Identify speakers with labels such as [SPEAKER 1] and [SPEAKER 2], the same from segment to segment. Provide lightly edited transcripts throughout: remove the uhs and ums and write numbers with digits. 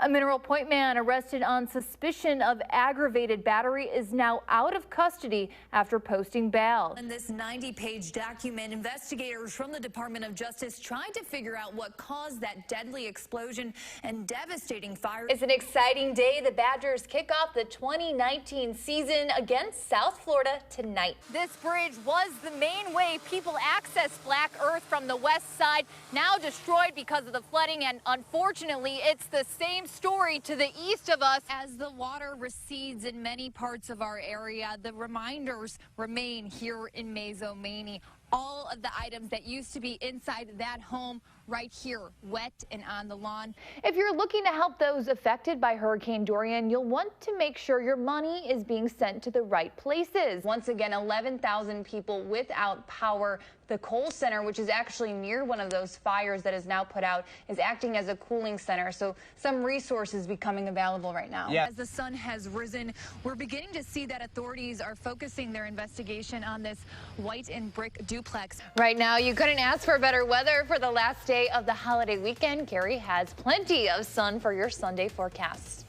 [SPEAKER 1] A Mineral Point man arrested on suspicion of aggravated battery is now out of custody after posting bail.
[SPEAKER 2] In this 90-page document, investigators from the Department of Justice tried to figure out what caused that deadly explosion and devastating fire.
[SPEAKER 1] It's an exciting day. The Badgers kick off the 2019 season against South Florida tonight. This bridge was the main way people access Black Earth from the west side, now destroyed because of the flooding, and unfortunately, it's the same story to the east of us.
[SPEAKER 2] As the water recedes in many parts of our area, the reminders remain here in Mazomanie. All of the items that used to be inside that home right here, wet and on the lawn.
[SPEAKER 1] If you're looking to help those affected by Hurricane Dorian, you'll want to make sure your money is being sent to the right places. Once again, 11,000 people without power. The Cole Center, which is actually near one of those fires that is now put out, is acting as a cooling center. So some resources becoming available right now.
[SPEAKER 2] Yeah. As the sun has risen, we're beginning to see that authorities are focusing their investigation on this white and brick duplex.
[SPEAKER 1] Right now, you couldn't ask for better weather for the last day of the holiday weekend. Gary has plenty of sun for your Sunday forecast.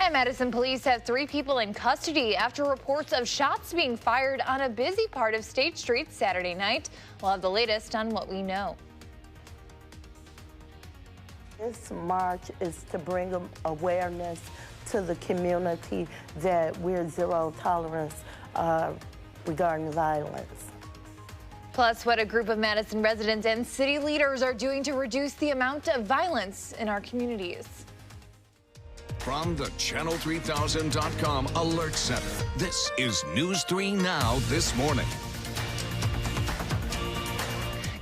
[SPEAKER 1] And Madison police have 3 people in custody after reports of shots being fired on a busy part of State Street Saturday night. We'll have the latest on what we know.
[SPEAKER 3] This march is to bring awareness to the community that we're zero tolerance regarding violence.
[SPEAKER 1] Plus, what a group of Madison residents and city leaders are doing to reduce the amount of violence in our communities.
[SPEAKER 4] From the Channel3000.com Alert Center, this is News 3 Now This Morning.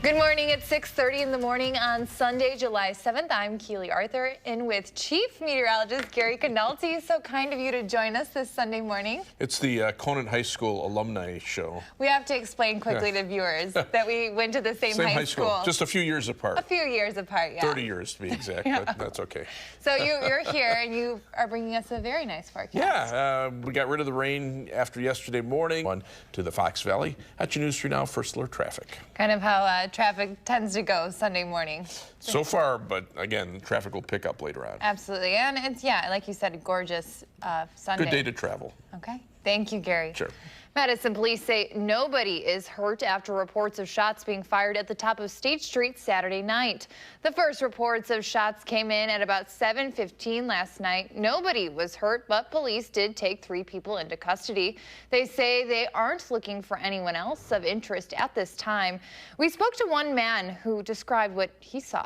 [SPEAKER 1] Good morning. It's 6:30 in the morning on Sunday, July 7th. I'm Keely Arthur, in with Chief Meteorologist Gary Canalti. So kind of you to join us this Sunday morning.
[SPEAKER 5] It's the Conant High School alumni show.
[SPEAKER 1] We have to explain quickly to viewers that we went to the same high school.
[SPEAKER 5] Just a few years apart.
[SPEAKER 1] A few years apart, yeah.
[SPEAKER 5] 30 years to be exact, but that's okay.
[SPEAKER 1] So you're here and you are bringing us a very nice forecast.
[SPEAKER 5] Yeah, we got rid of the rain after yesterday morning. On to the Fox Valley. At your News 3 Now First Alert Traffic.
[SPEAKER 1] Kind of how traffic tends to go Sunday morning.
[SPEAKER 5] So far, but again, traffic will pick up later on.
[SPEAKER 1] Absolutely, and it's, yeah, like you said, a gorgeous Sunday.
[SPEAKER 5] Good day to travel.
[SPEAKER 1] Okay, thank you, Gary.
[SPEAKER 5] Sure.
[SPEAKER 1] Madison police say nobody is hurt after reports of shots being fired at the top of State Street Saturday night. The first reports of shots came in at about 7:15 last night. Nobody was hurt, but police did take 3 people into custody. They say they aren't looking for anyone else of interest at this time. We spoke to one man who described what he saw.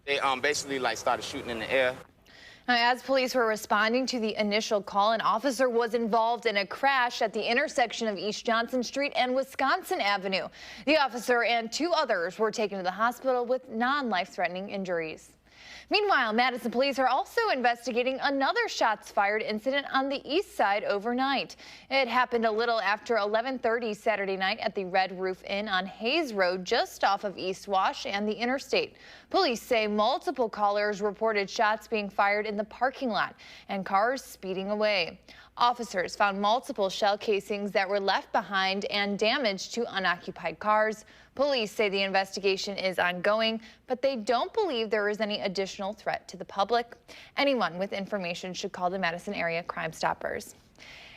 [SPEAKER 6] They basically started shooting in the air.
[SPEAKER 1] Now, as police were responding to the initial call, an officer was involved in a crash at the intersection of East Johnson Street and Wisconsin Avenue. The officer and 2 others were taken to the hospital with non-life-threatening injuries. Meanwhile, Madison police are also investigating another shots fired incident on the east side overnight. It happened a little after 11:30 Saturday night at the Red Roof Inn on Hayes Road, just off of East Wash and the interstate. Police say multiple callers reported shots being fired in the parking lot and cars speeding away. Officers found multiple shell casings that were left behind and damage to unoccupied cars. Police say the investigation is ongoing, but they don't believe there is any additional threat to the public. Anyone with information should call the Madison Area Crime Stoppers.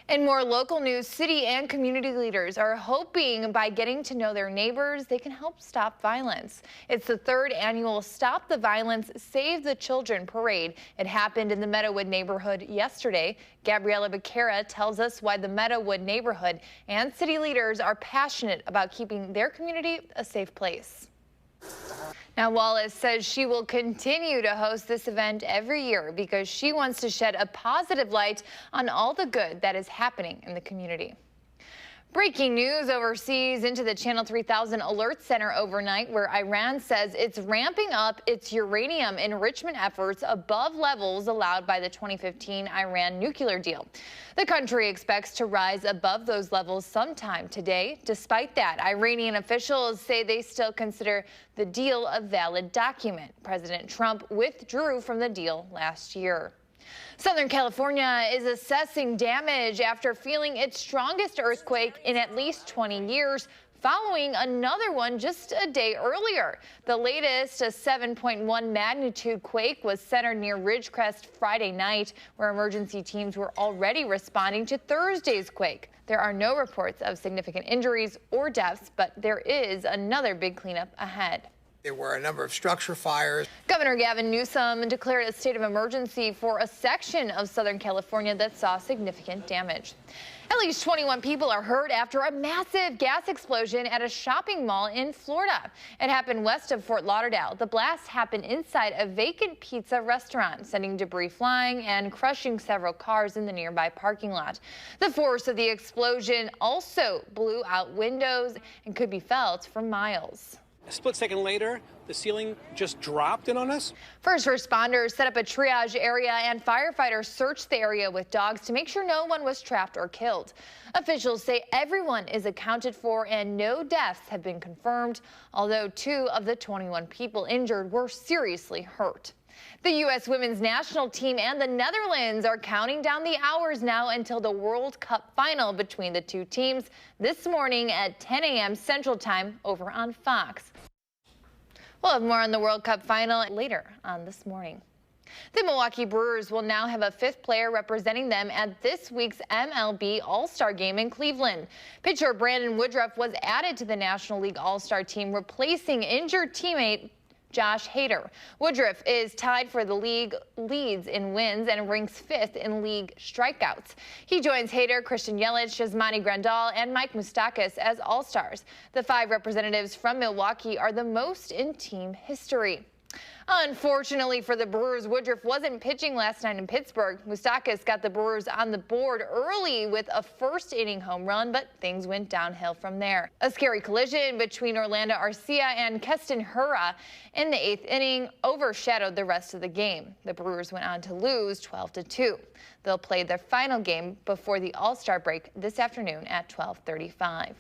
[SPEAKER 1] In more local news, city and community leaders are hoping by getting to know their neighbors, they can help stop violence. It's the 3rd annual Stop the Violence, Save the Children parade. It happened in the Meadowood neighborhood yesterday. Gabriella Becerra tells us why the Meadowood neighborhood and city leaders are passionate about keeping their community a safe place. Now, Wallace says she will continue to host this event every year because she wants to shed a positive light on all the good that is happening in the community. Breaking news overseas into the Channel 3000 Alert Center overnight, where Iran says it's ramping up its uranium enrichment efforts above levels allowed by the 2015 Iran nuclear deal. The country expects to rise above those levels sometime today. Despite that, Iranian officials say they still consider the deal a valid document. President Trump withdrew from the deal last year. Southern California is assessing damage after feeling its strongest earthquake in at least 20 years. following another one just a day earlier. The latest, a 7.1 magnitude quake, was centered near Ridgecrest Friday night, where emergency teams were already responding to Thursday's quake. There are no reports of significant injuries or deaths, but there is another big cleanup ahead.
[SPEAKER 7] There were a number of structure fires.
[SPEAKER 1] Governor Gavin Newsom declared a state of emergency for a section of Southern California that saw significant damage. At least 21 people are hurt after a massive gas explosion at a shopping mall in Florida. It happened west of Fort Lauderdale. The blast happened inside a vacant pizza restaurant, sending debris flying and crushing several cars in the nearby parking lot. The force of the explosion also blew out windows and could be felt for miles.
[SPEAKER 8] A split second later, the ceiling just dropped in on us.
[SPEAKER 1] First responders set up a triage area and firefighters searched the area with dogs to make sure no one was trapped or killed. Officials say everyone is accounted for and no deaths have been confirmed, although 2 of the 21 people injured were seriously hurt. The U.S. women's national team and the Netherlands are counting down the hours now until the World Cup final between the two teams this morning at 10 a.m. Central Time over on Fox. We'll have more on the World Cup final later on this morning. The Milwaukee Brewers will now have a 5th player representing them at this week's MLB All-Star Game in Cleveland. Pitcher Brandon Woodruff was added to the National League All-Star team, replacing injured teammate Josh Hader. Woodruff is tied for the league leads in wins and ranks 5th in league strikeouts. He joins Hader, Christian Yelich, Yasmani Grandal, and Mike Moustakas as All-Stars. The 5 representatives from Milwaukee are the most in team history. Unfortunately for the Brewers, Woodruff wasn't pitching last night in Pittsburgh. Moustakas got the Brewers on the board early with a first-inning home run, but things went downhill from there. A scary collision between Orlando Arcia and Keston Hura in the 8th inning overshadowed the rest of the game. The Brewers went on to lose 12-2. They'll play their final game before the All-Star break this afternoon at 12:35.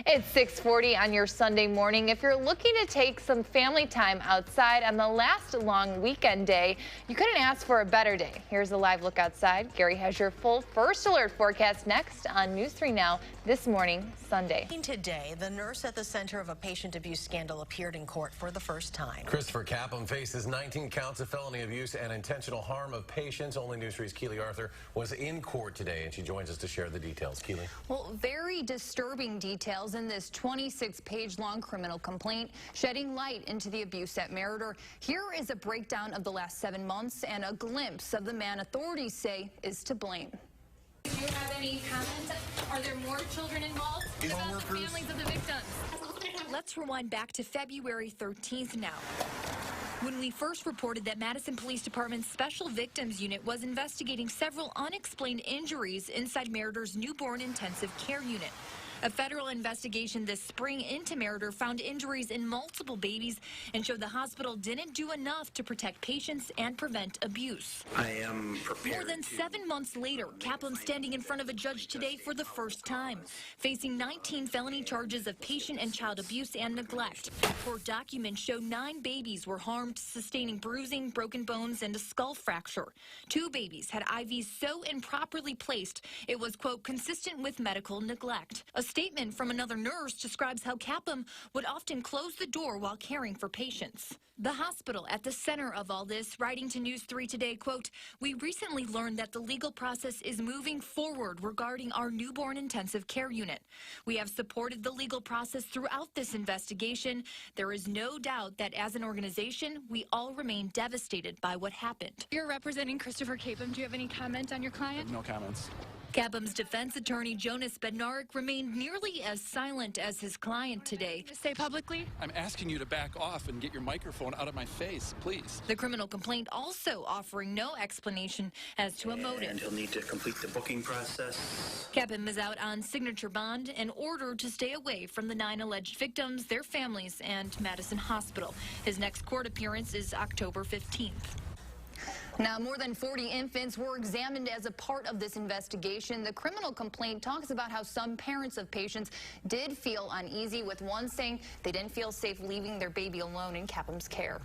[SPEAKER 1] It's 6:40 on your Sunday morning. If you're looking to take some family time outside on the last long weekend day, you couldn't ask for a better day. Here's a live look outside. Gary has your full first alert forecast next on News 3 Now this morning, Sunday.
[SPEAKER 9] Today, the nurse at the center of a patient abuse scandal appeared in court for the first time.
[SPEAKER 10] Christopher Capham faces 19 counts of felony abuse and intentional harm of patients. Only News 3's Keely Arthur was in court today, and she joins us to share the details. Keely.
[SPEAKER 2] Well, very disturbing details in this 26-page-long criminal complaint, shedding light into the abuse at Meritor. Here is a breakdown of the last 7 months and a glimpse of the man authorities say is to blame.
[SPEAKER 11] Do you have any comments? Are there more children involved? What about the families of the victims?
[SPEAKER 2] Let's rewind back to February 13th now, when we first reported that Madison Police Department's Special Victims Unit was investigating several unexplained injuries inside Meritor's newborn intensive care unit. A federal investigation this spring into Meritor found injuries in multiple babies and showed the hospital didn't do enough to protect patients and prevent abuse.
[SPEAKER 8] I am prepared.
[SPEAKER 2] More than 7 months later, Kaplan standing in front of a judge today for the first time, facing 19 felony charges of patient and child abuse and neglect. Court documents show 9 babies were harmed, sustaining bruising, broken bones, and a skull fracture. 2 babies had IVs so improperly placed it was, quote, consistent with medical neglect. A statement from another nurse describes how Kaplan would often close the door while caring for patients. The hospital at the center of all this, writing to News 3 today, quote, we recently learned that the legal process is moving forward regarding our newborn intensive care unit. We have supported the legal process throughout this investigation. There is no doubt that as an organization, we all remain devastated by what happened.
[SPEAKER 11] You're representing Christopher Capham. Do you have any comment on your client?
[SPEAKER 8] No comments.
[SPEAKER 2] Kaplan's defense attorney Jonas Bednarik remained nearly as silent as his client today.
[SPEAKER 11] To say publicly?
[SPEAKER 12] I'm asking you to back off and get your microphone out of my face, please.
[SPEAKER 2] The criminal complaint also offering no explanation as to a motive.
[SPEAKER 8] And he'll need to complete the booking process.
[SPEAKER 2] Kaplan is out on signature bond in order to stay away from the 9 alleged victims, their families, and Madison Hospital. His next court appearance is October 15th. Now, more than 40 infants were examined as a part of this investigation. The criminal complaint talks about how some parents of patients did feel uneasy, with one saying they didn't feel safe leaving their baby alone in Kaplan's care.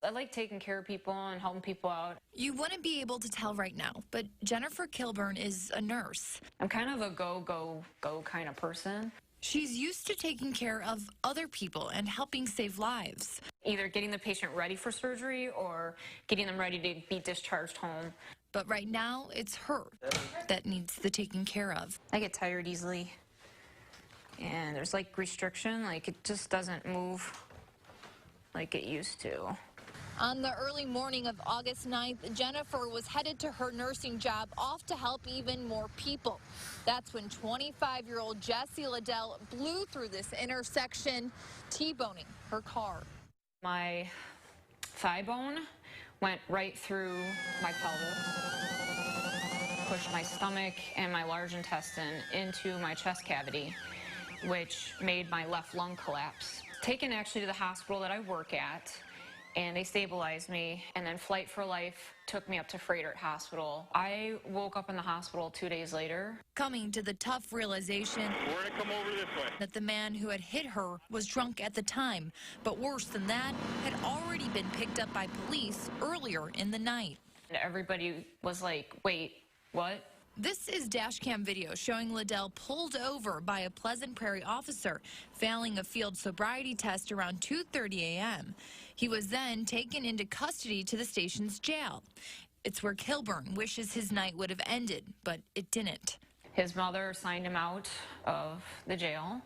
[SPEAKER 13] I like taking care of people and helping people out.
[SPEAKER 2] You wouldn't be able to tell right now, but Jennifer Kilburn is a nurse.
[SPEAKER 13] I'm kind of a go, go, go kind of person.
[SPEAKER 2] She's used to taking care of other people and helping save lives.
[SPEAKER 13] Either getting the patient ready for surgery or getting them ready to be discharged home.
[SPEAKER 2] But right now, it's her that needs the taking care of.
[SPEAKER 13] I get tired easily. And there's like restriction, like it just doesn't move like it used to.
[SPEAKER 1] On the early morning of August 9th, Jennifer was headed to her nursing job, off to help even more people. That's when 25-year-old Jessie Liddell blew through this intersection, T-boning her car.
[SPEAKER 13] My thigh bone went right through my pelvis, pushed my stomach and my large intestine into my chest cavity, which made my left lung collapse. Taken actually to the hospital that I work at, and they stabilized me, and then Flight for Life took me up to Freighter Hospital. I woke up in the hospital 2 days later.
[SPEAKER 2] Coming to the tough realization that the man who had hit her was drunk at the time, but worse than that, had already been picked up by police earlier in the night.
[SPEAKER 13] Everybody was like, wait, what?
[SPEAKER 2] This is dashcam video showing Liddell pulled over by a Pleasant Prairie officer, failing a field sobriety test around 2:30 a.m. He was then taken into custody to the station's jail. It's where Kilburn wishes his night would have ended, but it didn't.
[SPEAKER 13] His mother signed him out of the jail,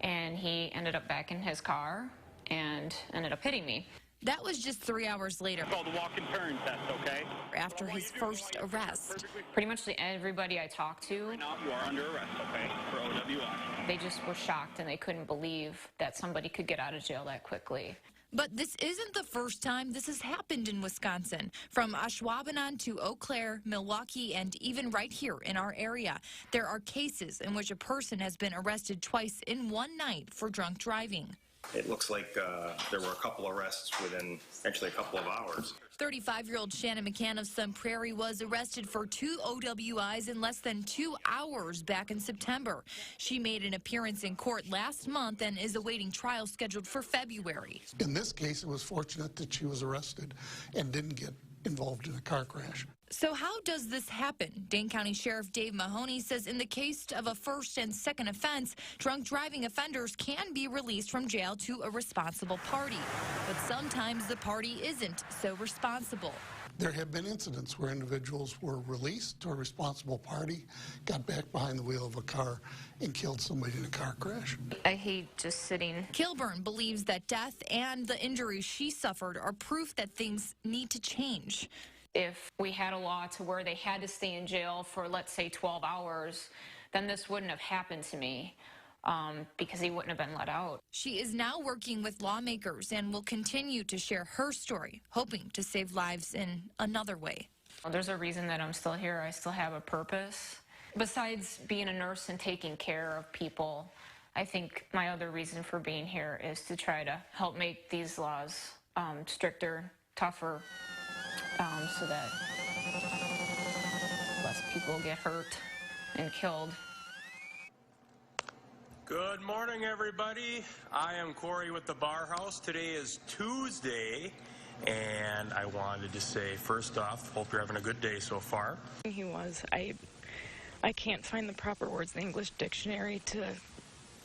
[SPEAKER 13] and he ended up back in his car and ended up hitting me.
[SPEAKER 2] That was just 3 hours later.
[SPEAKER 8] It's called the walk and turn test, okay?
[SPEAKER 2] After his first arrest.
[SPEAKER 13] Pretty much everybody I talked to.
[SPEAKER 8] Right now, you are under arrest, okay, for OWI.
[SPEAKER 13] They just were shocked and they couldn't believe that somebody could get out of jail that quickly.
[SPEAKER 2] But this isn't the first time this has happened in Wisconsin. From Ashwaubenon to Eau Claire, Milwaukee, and even right here in our area, there are cases in which a person has been arrested twice in one night for drunk driving.
[SPEAKER 14] It looks like there were a couple arrests within actually a couple of hours.
[SPEAKER 2] 35-year-old Shannon McCann of Sun Prairie was arrested for 2 OWIs in less than 2 hours back in September. She made an appearance in court last month and is awaiting trial scheduled for February.
[SPEAKER 15] In this case, it was fortunate that she was arrested and didn't get involved in a car crash.
[SPEAKER 2] So how does this happen? Dane County Sheriff Dave Mahoney says in the case of a first and second offense, drunk driving offenders can be released from jail to a responsible party. But sometimes the party isn't so responsible.
[SPEAKER 15] There have been incidents where individuals were released to a responsible party, got back behind the wheel of a car, and killed somebody in a car crash.
[SPEAKER 13] I hate just sitting.
[SPEAKER 2] Kilburn believes that death and the injuries she suffered are proof that things need to change.
[SPEAKER 13] If we had a law to where they had to stay in jail for, let's say, 12 hours, then this wouldn't have happened to me. Because he wouldn't have been let out.
[SPEAKER 2] She is now working with lawmakers and will continue to share her story, hoping to save lives in another way.
[SPEAKER 13] Well, there's a reason that I'm still here. I still have a purpose. Besides being a nurse and taking care of people, I think my other reason for being here is to try to help make these laws stricter, tougher, so that less people get hurt and killed.
[SPEAKER 16] Good morning, everybody. I am Corey with the Bar House. Today is Tuesday, and I wanted to say, first off, hope you're having a good day so far.
[SPEAKER 17] He was. I can't find the proper words in the English dictionary to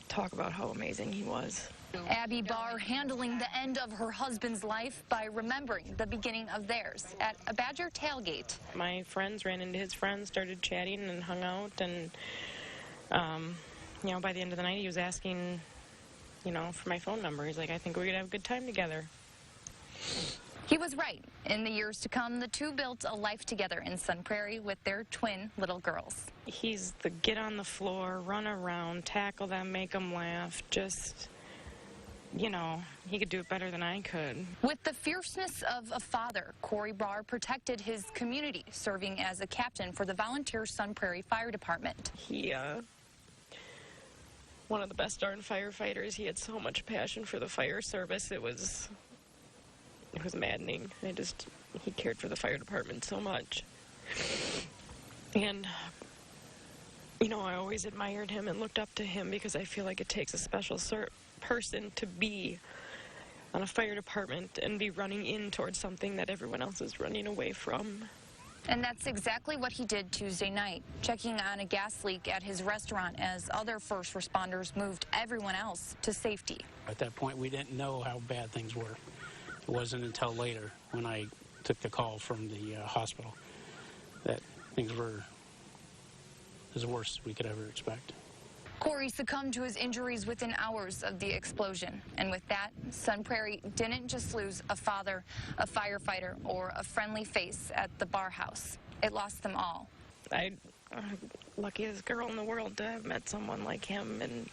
[SPEAKER 17] talk about how amazing he was.
[SPEAKER 18] Abby Barr handling the end of her husband's life by remembering the beginning of theirs at a Badger tailgate.
[SPEAKER 17] My friends ran into his friends, started chatting and hung out, and you know, by the end of the night, he was asking, you know, for my phone number. He's like, I think we're going to have a good time together.
[SPEAKER 18] He was right. In the years to come, the two built a life together in Sun Prairie with their twin little girls.
[SPEAKER 17] He's the get on the floor, run around, tackle them, make them laugh. Just, you know, he could do it better than I could.
[SPEAKER 18] With the fierceness of a father, Corey Barr protected his community, serving as a captain for the volunteer Sun Prairie Fire Department.
[SPEAKER 17] He, one of the best darn firefighters. He had so much passion for the fire service. It was maddening. He cared for the fire department so much. And, you know, I always admired him and looked up to him because I feel like it takes a special person to be on a fire department and be running in towards something that everyone else is running away from.
[SPEAKER 18] And that's exactly what he did Tuesday night, checking on a gas leak at his restaurant as other first responders moved everyone else to safety.
[SPEAKER 12] At that point, we didn't know how bad things were. It wasn't until later, when I took the call from the hospital, that things were as worse as we could ever expect.
[SPEAKER 18] Corey succumbed to his injuries within hours of the explosion. And with that, Sun Prairie didn't just lose a father, a firefighter, or a friendly face at the bar house. It lost them all.
[SPEAKER 17] I'm luckiest girl in the world to have met someone like him and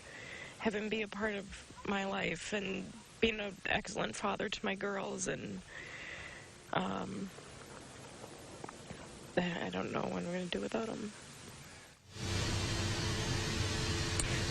[SPEAKER 17] have him be a part of my life and being an excellent father to my girls. And I don't know what we're going to do without him.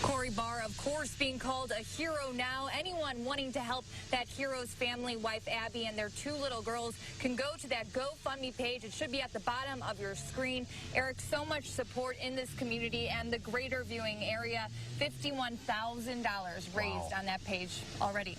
[SPEAKER 2] Corey Barr, of course, being called a hero now. Anyone wanting to help that hero's family, wife Abby, and their 2 little girls can go to that GoFundMe page. It should be at the bottom of your screen. Eric, so much support in this community and the greater viewing area. $51,000 raised on that page already.